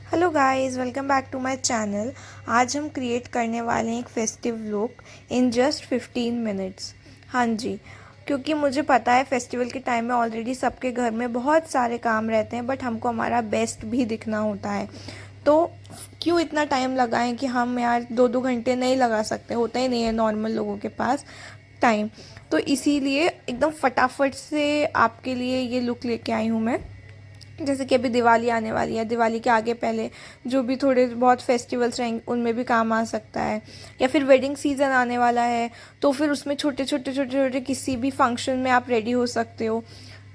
Hello guys, welcome back to my channel. आज हम create करने वाले हैं एक festive look in just 15 minutes. हाँ जी, क्योंकि मुझे पता है फेस्टिवल के टाइम में ऑलरेडी सबके घर में बहुत सारे काम रहते हैं, बट हमको हमारा बेस्ट भी दिखना होता है। तो क्यों इतना टाइम लगाएं कि हम यार 2-2 घंटे नहीं लगा सकते, होता ही नहीं है नॉर्मल लोगों के पास टाइम। तो इसीलिए एकदम फटाफट से आपके लिए ये लुक लेके आई हूँ मैं। जैसे कि अभी दिवाली आने वाली है, दिवाली के आगे पहले जो भी थोड़े बहुत फेस्टिवल्स रहेंगे उनमें भी काम आ सकता है, या फिर वेडिंग सीज़न आने वाला है तो फिर उसमें छोटे छोटे छोटे छोटे किसी भी फंक्शन में आप रेडी हो सकते हो।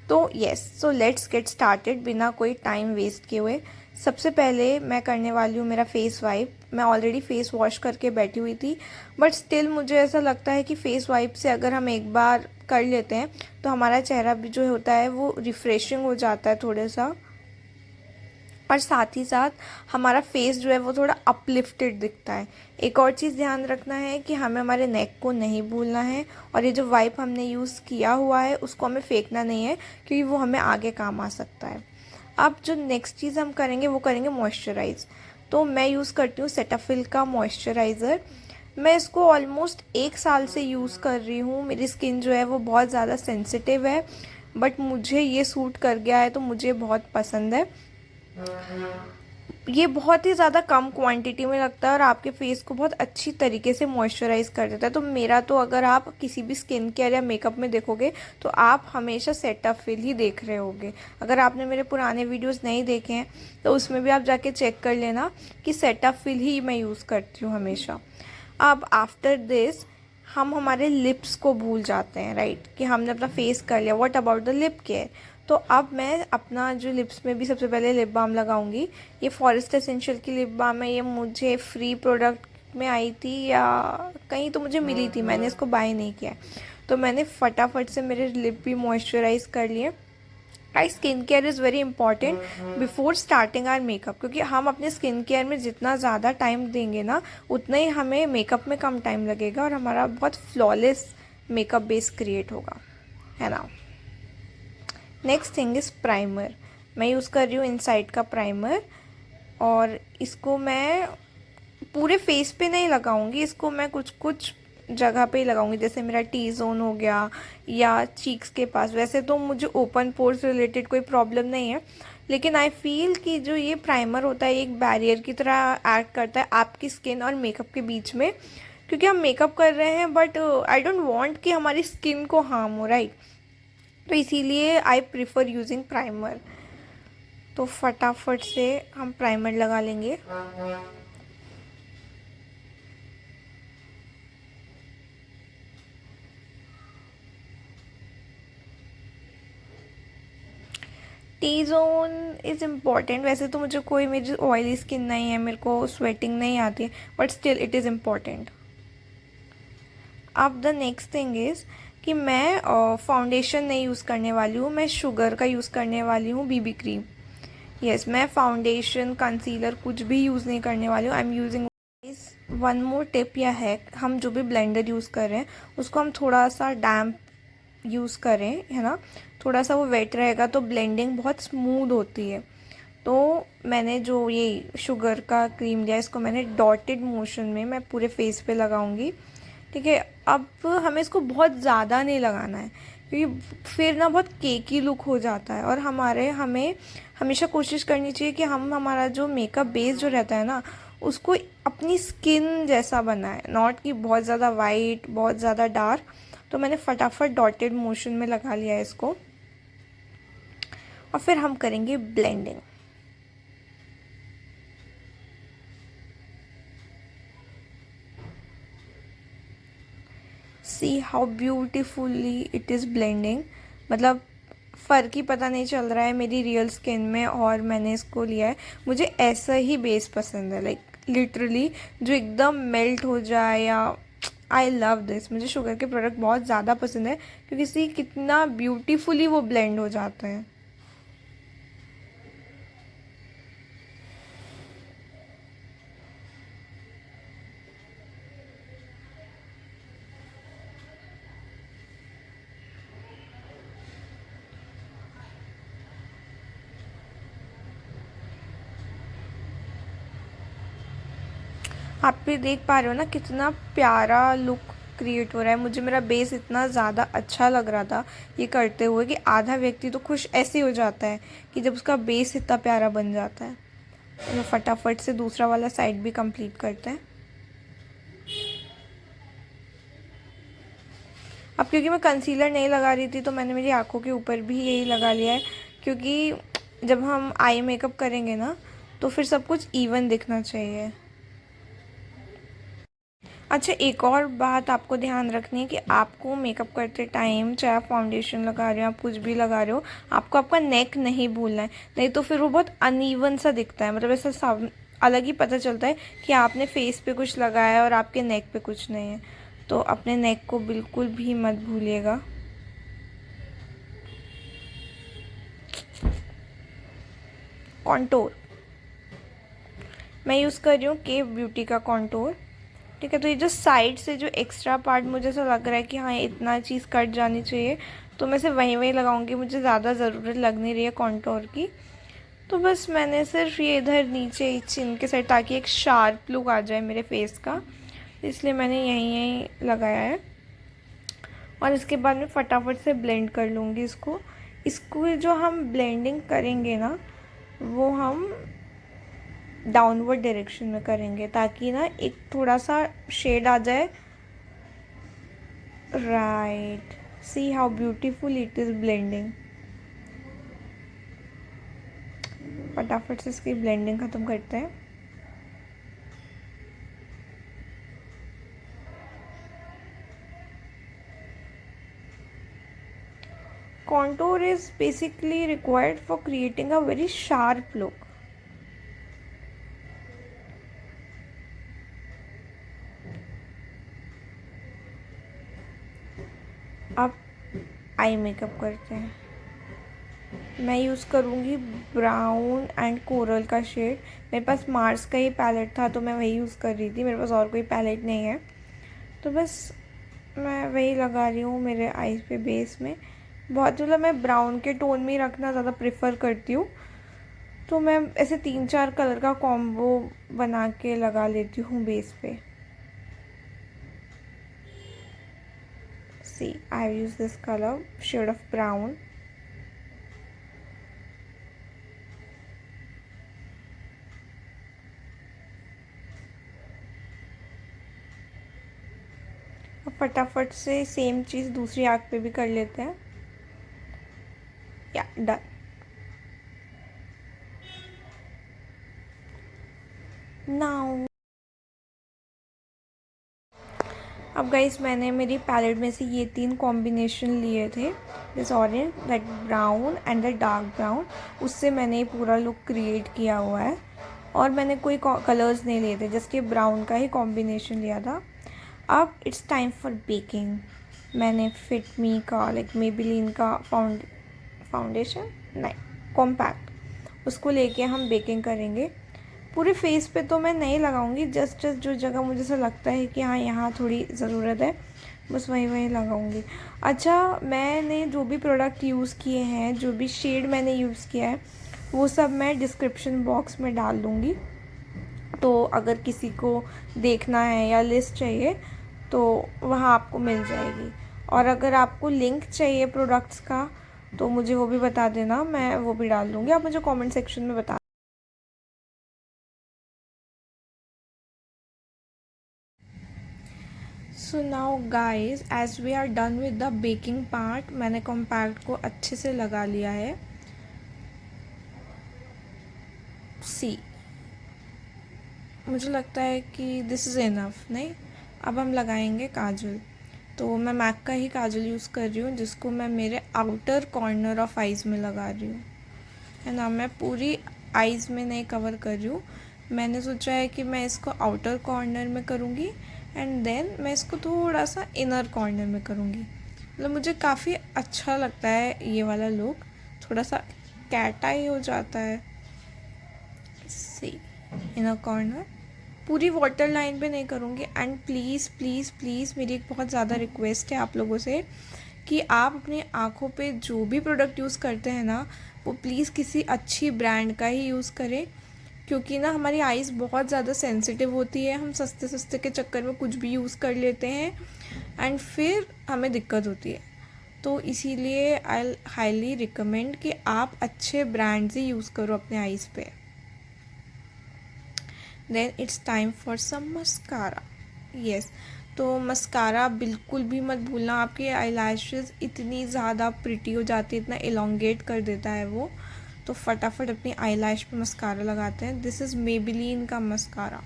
तो yes, so let's get started बिना कोई टाइम वेस्ट किए हुए। सबसे पहले मैं करने वाली हूँ मेरा फेस वाइप। मैं ऑलरेडी फेस वॉश करके बैठी हुई थी, बट स्टिल मुझे ऐसा लगता है कि फेस वाइप से अगर हम एक बार कर लेते हैं तो हमारा चेहरा भी जो होता है वो रिफ्रेशिंग हो जाता है थोड़ा सा, और साथ ही साथ हमारा फेस जो है वो थोड़ा अपलिफ्टेड दिखता है। एक और चीज़ ध्यान रखना है कि हमें हमारे नेक को नहीं भूलना है, और ये जो वाइप हमने यूज़ किया हुआ है उसको हमें फेंकना नहीं है, क्योंकि वो हमें आगे काम आ सकता है। अब जो नेक्स्ट चीज़ हम करेंगे वो करेंगे मॉइस्चराइज़। तो मैं यूज़ करती हूँ सेटाफिल का मॉइस्चराइज़र। मैं इसको ऑलमोस्ट 1 साल से यूज़ कर रही हूँ। मेरी स्किन जो है वो बहुत ज़्यादा सेंसिटिव है, बट मुझे ये सूट कर गया है तो मुझे बहुत पसंद है। ये बहुत ही ज़्यादा कम क्वांटिटी में लगता है और आपके फेस को बहुत अच्छी तरीके से मॉइस्चराइज कर देता है। तो मेरा तो अगर आप किसी भी स्किन केयर या मेकअप में देखोगे तो आप हमेशा सेटाफिल ही देख रहे होगे। अगर आपने मेरे पुराने वीडियोस नहीं देखे हैं तो उसमें भी आप जाके चेक कर लेना कि सेटाफिल ही मैं यूज़ करती हूँ हमेशा। अब आफ्टर दिस हम हमारे लिप्स को भूल जाते हैं, राइट, कि हमने अपना फेस कर लिया। What about the lip care? तो अब मैं अपना जो लिप्स में भी सबसे पहले लिप बाम लगाऊंगी। ये फॉरेस्ट एसेंशियल की लिप बाम है। ये मुझे फ्री प्रोडक्ट में आई थी या कहीं तो मुझे मिली थी, मैंने इसको बाय नहीं किया है। तो मैंने फटाफट से मेरे लिप भी मॉइस्चराइज कर लिए। I skin care is very important before starting our makeup, क्योंकि हम अपने स्किन केयर में जितना ज़्यादा टाइम देंगे ना उतना ही हमें मेकअप में कम टाइम लगेगा और हमारा बहुत फ्लॉलेस मेकअप बेस क्रिएट होगा, है ना। Next thing is primer. मैं यूज़ कर रही हूँ इनसाइड का प्राइमर, और इसको मैं पूरे फेस पे नहीं लगाऊंगी, इसको मैं कुछ कुछ जगह पे ही लगाऊंगी। जैसे मेरा टी जोन हो गया या चीक्स के पास। वैसे तो मुझे ओपन पोर्स रिलेटेड कोई प्रॉब्लम नहीं है, लेकिन आई फील कि जो ये प्राइमर होता है एक बैरियर की तरह एक्ट करता है आपकी स्किन और मेकअप के बीच में, क्योंकि हम मेकअप कर रहे हैं बट आई डोंट वांट कि हमारी स्किन को हार्म हो, राइट। तो इसीलिए आई प्रिफर यूजिंग प्राइमर। तो फटाफट से हम प्राइमर लगा लेंगे। T zone is important. वैसे तो मुझे कोई, मेरी ऑयली स्किन नहीं है, मेरे को स्वेटिंग नहीं आती है, but still it is important. अब द नेक्स्ट थिंग इज़ कि मैं फाउंडेशन नहीं यूज़ करने वाली हूँ, मैं शुगर का यूज़ करने वाली हूँ, बीबी क्रीम। यस, मैं फाउंडेशन कंसीलर कुछ भी यूज़ नहीं करने वाली हूँ। I am using one more tip या हैक। हम जो भी ब्लेंडर यूज़ कर रहे हैं उसको हम थोड़ा सा डैम्प यूज़ करें, है ना। थोड़ा सा वो वेट रहेगा तो ब्लेंडिंग बहुत स्मूथ होती है। तो मैंने जो ये शुगर का क्रीम लिया इसको मैंने डॉटेड मोशन में मैं पूरे फेस पे लगाऊंगी, ठीक है। अब हमें इसको बहुत ज़्यादा नहीं लगाना है, क्योंकि फिर ना बहुत केकी लुक हो जाता है, और हमें हमेशा कोशिश करनी चाहिए कि हम हमारा जो मेकअप बेस जो रहता है ना उसको अपनी स्किन जैसा बनाए, नॉट कि बहुत ज़्यादा वाइट बहुत ज़्यादा डार्क। तो मैंने फटाफट डॉटेड मोशन में लगा लिया है इसको, और फिर हम करेंगे blending. See how beautifully it is blending. मतलब फ़र्क ही पता नहीं चल रहा है मेरी रियल स्किन में, और मैंने इसको लिया है। मुझे ऐसा ही बेस पसंद है, लाइक लिटरली जो एकदम मेल्ट हो जाए। या आई लव दिस, मुझे शुगर के प्रोडक्ट बहुत ज़्यादा पसंद है, क्योंकि सी कितना ब्यूटीफुली वो ब्लेंड हो जाते हैं। आप भी देख पा रहे हो ना कितना प्यारा लुक क्रिएट हो रहा है। मुझे मेरा बेस इतना ज़्यादा अच्छा लग रहा था ये करते हुए कि आधा व्यक्ति तो खुश ऐसे हो जाता है कि जब उसका बेस इतना प्यारा बन जाता है। तो फटाफट से दूसरा वाला साइड भी कंप्लीट करते हैं। अब क्योंकि मैं कंसीलर नहीं लगा रही थी तो मैंने मेरी आँखों के ऊपर भी यही लगा लिया है, क्योंकि जब हम आई मेकअप करेंगे ना तो फिर सब कुछ इवन दिखना चाहिए। अच्छा, एक और बात आपको ध्यान रखनी है कि आपको मेकअप करते टाइम, चाहे आप फाउंडेशन लगा रहे हो, आप कुछ भी लगा रहे हो, आपको आपका नेक नहीं भूलना है, नहीं तो फिर वो बहुत अनइवन सा दिखता है। मतलब ऐसा सब अलग ही पता चलता है कि आपने फेस पे कुछ लगाया है और आपके नेक पे कुछ नहीं है। तो अपने नेक को बिल्कुल भी मत भूलिएगा। कॉन्टोर मैं यूज़ कर रही हूँ के ब्यूटी का कॉन्टोर। ठीक है, तो ये जो साइड से जो एक्स्ट्रा पार्ट मुझे ऐसा लग रहा है कि हाँ इतना चीज़ कट जानी चाहिए, तो मैं सिर्फ वहीं लगाऊंगी। मुझे ज़्यादा ज़रूरत लग नहीं रही है कॉन्टोर की, तो बस मैंने सिर्फ ये इधर नीचे चिन के साइड, ताकि एक शार्प लुक आ जाए मेरे फेस का, इसलिए मैंने यहीं यहीं लगाया है। और इसके बाद मैं फटाफट से ब्लेंड कर लूँगी इसको। इसको जो हम ब्लेंडिंग करेंगे ना, वो हम डाउनवर्ड डायरेक्शन में करेंगे, ताकि ना एक थोड़ा सा शेड आ जाए। Right, see how beautiful it is blending. फटाफट से इसकी ब्लेंडिंग ख़त्म करते हैं। contour is basically required for creating a very sharp look. अब आई मेकअप करते हैं। मैं यूज़ करूँगी ब्राउन एंड कोरल का शेड। मेरे पास मार्स का ही पैलेट था तो मैं वही यूज़ कर रही थी, मेरे पास और कोई पैलेट नहीं है, तो बस मैं वही लगा रही हूँ मेरे आईज पे बेस में। बहुत मतलब मैं ब्राउन के टोन में ही रखना ज़्यादा प्रेफर करती हूँ, तो मैं ऐसे 3-4 कलर का कॉम्बो बना के लगा लेती हूँ बेस पे। See, I have used this color, shade of brown. अब फटाफट से सेम चीज़ दूसरी आँख पे भी कर लेते हैं। या डन। नाउ अब गाइस, मैंने मेरी पैलेट में से ये 3 कॉम्बिनेशन लिए थे, this orange, that brown and the dark brown. उससे मैंने ये पूरा लुक क्रिएट किया हुआ है, और मैंने कोई कलर्स नहीं लिए थे, जस्ट ये ब्राउन का ही कॉम्बिनेशन लिया था। अब इट्स टाइम फॉर बेकिंग। मैंने फिट मी का, लाइक मेबेलिन का फाउंडेशन नहीं, कॉम्पैक्ट, उसको लेके हम बेकिंग करेंगे। पूरे फेस पे तो मैं नहीं लगाऊंगी, जस्ट जो जगह मुझे ऐसा लगता है कि हाँ यहाँ थोड़ी ज़रूरत है, बस वहीं वहीं लगाऊंगी। अच्छा, मैंने जो भी प्रोडक्ट यूज़ किए हैं, जो भी शेड मैंने यूज़ किया है, वो सब मैं डिस्क्रिप्शन बॉक्स में डाल दूँगी, तो अगर किसी को देखना है या लिस्ट चाहिए तो वहाँ आपको मिल जाएगी। और अगर आपको लिंक चाहिए प्रोडक्ट्स का तो मुझे वो भी बता देना, मैं वो भी डाल दूँगी, आप मुझे कमेंट सेक्शन में बता। So now guys, as we are done with the baking part, मैंने कॉम्पैक्ट को अच्छे से लगा लिया है। सी, मुझे लगता है कि दिस इज़ इनफ। नहीं, अब हम लगाएंगे काजल। तो मैं मैक का ही काजल यूज़ कर रही हूँ, जिसको मैं मेरे आउटर कॉर्नर ऑफ आइज़ में लगा रही हूँ, है ना। मैं पूरी आइज़ में नहीं कवर कर रही हूँ, मैंने सोचा है कि मैं इसको आउटर कॉर्नर में करूँगी एंड देन मैं इसको थोड़ा सा इनर कॉर्नर में करूँगी। मतलब मुझे काफ़ी अच्छा लगता है ये वाला लुक, थोड़ा सा कैट आई हो जाता है। सी, इनर कॉर्नर पूरी वाटर लाइन पे नहीं करूँगी। एंड प्लीज़ प्लीज़ प्लीज़ मेरी एक बहुत ज़्यादा रिक्वेस्ट है आप लोगों से कि आप अपनी आँखों पे जो भी प्रोडक्ट यूज़ करते हैं ना, वो प्लीज़ किसी अच्छी ब्रांड का ही यूज़ करें, क्योंकि ना हमारी आइज़ बहुत ज़्यादा सेंसिटिव होती है, हम सस्ते सस्ते के चक्कर में कुछ भी यूज़ कर लेते हैं एंड फिर हमें दिक्कत होती है। तो इसीलिए आई हाईली रिकमेंड कि आप अच्छे ब्रांड्स ही यूज़ करो अपने आइज़ पे। Then it's time for some mascara. Yes, तो मस्कारा बिल्कुल भी मत भूलना, आपकी आई लैशेज़ इतनी ज़्यादा प्रिटी हो जाती है, इतना एलोंगेट कर देता है वो। तो फटाफट अपनी आई लैश पे मस्कारा लगाते हैं। दिस इज़ मेबेलिन का मस्कारा।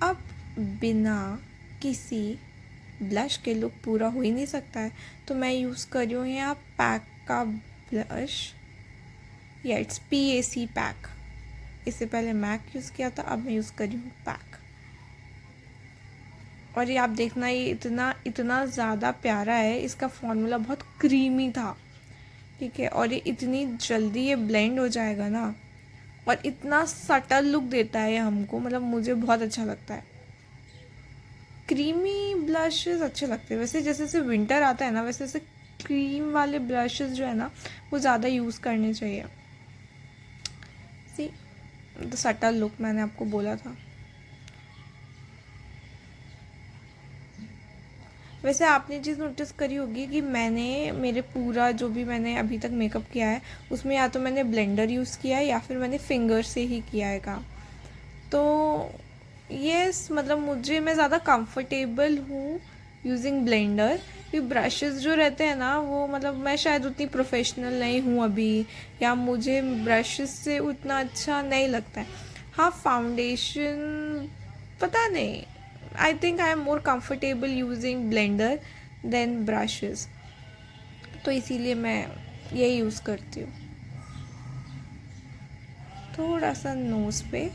अब बिना किसी ब्लश के लुक पूरा हो ही नहीं सकता है, तो मैं यूज़ कर रही हूँ यहाँ पैक का ब्लश। या इट्स PAC पैक। इससे पहले मैक यूज़ किया था, अब मैं यूज़ कर रही हूँ पैक। और ये आप देखना, ये इतना इतना ज़्यादा प्यारा है, इसका फॉर्मूला बहुत क्रीमी था, ठीक है। और ये इतनी जल्दी ये ब्लेंड हो जाएगा ना, और इतना सटल लुक देता है ये हमको, मतलब मुझे बहुत अच्छा लगता है। क्रीमी ब्लशेस अच्छे लगते हैं वैसे, जैसे जैसे विंटर आता है ना, वैसे वैसे क्रीम वाले ब्लशेस जो है ना वो ज़्यादा यूज़ करने चाहिए। सी द सटल लुक मैंने आपको बोला था। वैसे आपने चीज़ नोटिस करी होगी कि मैंने मेरे पूरा जो भी मैंने अभी तक मेकअप किया है उसमें या तो मैंने ब्लेंडर यूज़ किया है या फिर मैंने फिंगर से ही किया है काम। तो यस, मतलब मैं ज़्यादा कंफर्टेबल हूँ यूजिंग ब्लेंडर। क्योंकि ब्रशेस जो रहते हैं ना वो, मतलब मैं शायद उतनी प्रोफेशनल नहीं हूँ अभी, या मुझे ब्रशेस से उतना अच्छा नहीं लगता है। हाँ, फाउंडेशन पता नहीं, I think I am more comfortable using blender than brushes, तो इसीलिए मैं यही यूज़ करती हूँ। थोड़ा सा नोज़ पे।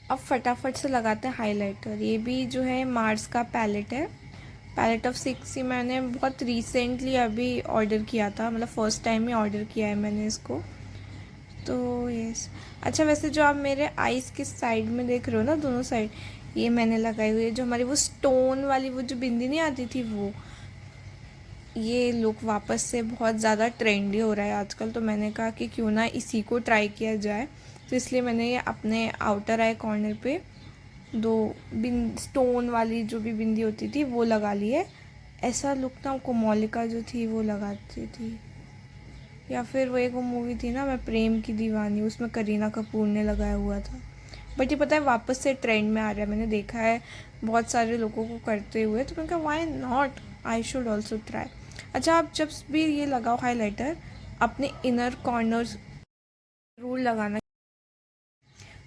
अब फटाफट से लगाते हैं हाइलाइटर। ये भी जो है मार्स का पैलेट है, पैलेट ऑफ 6। ही मैंने बहुत रिसेंटली अभी ऑर्डर किया था, मतलब फ़र्स्ट टाइम ही ऑर्डर किया है मैंने इसको। तो यस, अच्छा वैसे जो आप मेरे आईज़ के साइड में देख रहे हो ना, दोनों साइड, ये मैंने लगाई हुई है जो हमारी वो स्टोन वाली वो जो बिंदी नहीं आती थी वो। ये लुक वापस से बहुत ज़्यादा ट्रेंडी हो रहा है आजकल, तो मैंने कहा कि क्यों ना इसी को ट्राई किया जाए। तो इसलिए मैंने ये अपने आउटर आई कॉर्नर पे दो स्टोन वाली जो भी बिंदी होती थी वो लगा ली है। ऐसा लुक ना कोमोलिका जो थी वो लगाती थी, या फिर वो एक वो मूवी थी ना, मैं प्रेम की दीवानी, उसमें करीना कपूर ने लगाया हुआ था। बट ये पता है वापस से ट्रेंड में आ रहा है, मैंने देखा है बहुत सारे लोगों को करते हुए, तो मैंने कहा why not, I should also try. अच्छा, आप जब भी ये लगाओ हाइलाइटर, अपने इनर कॉर्नर्स रूल लगाना।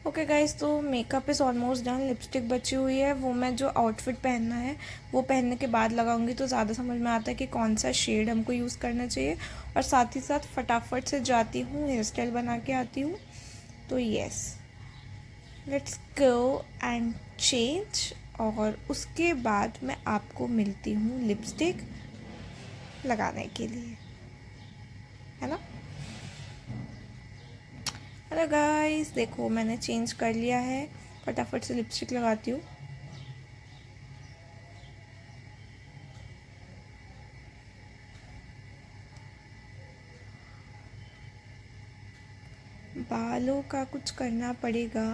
ओके गाइस, तो makeup is almost done. Lipstick बची हुई है, वो मैं जो आउटफिट पहनना है वो पहनने के बाद लगाऊंगी, तो ज़्यादा समझ में आता है कि कौन सा शेड हमको यूज़ करना चाहिए। और साथ ही साथ फटाफट से जाती हूँ, हेयर स्टाइल बना के आती हूँ। तो yes, let's go and change, और उसके बाद मैं आपको मिलती हूँ लिपस्टिक लगाने के लिए, है ना। हेलो गाइस, देखो मैंने चेंज कर लिया है, फटाफट से लिपस्टिक लगाती हूँ। बालों का कुछ करना पड़ेगा,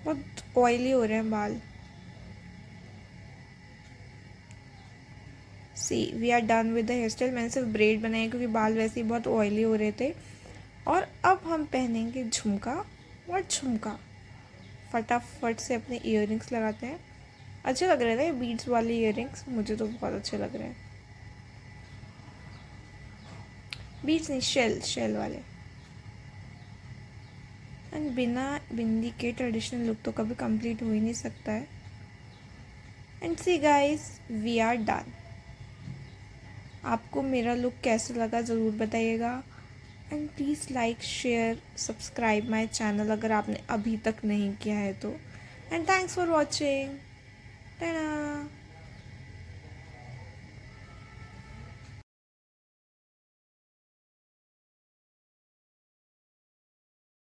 बहुत ऑयली हो रहे हैं बाल। See we are done with the hair style. मैंने सिर्फ ब्रेड बनाए क्योंकि बाल वैसे ही बहुत ऑयली हो रहे थे। और अब हम पहनेंगे झुमका और झुमका। फटाफट से अपने इयररिंग्स लगाते हैं। अच्छे लग रहे थे बीड्स वाले इयररिंग्स, मुझे तो बहुत अच्छे लग रहे हैं। बीड्स नहीं, शेल शेल वाले। एंड बिना बिंदी के ट्रेडिशनल लुक तो कभी कंप्लीट हो ही नहीं सकता है। And see guys, we are done. आपको मेरा लुक कैसा लगा ज़रूर बताइएगा। And please like share subscribe my channel अगर आपने अभी तक नहीं किया है तो। And thanks for watching. Tata.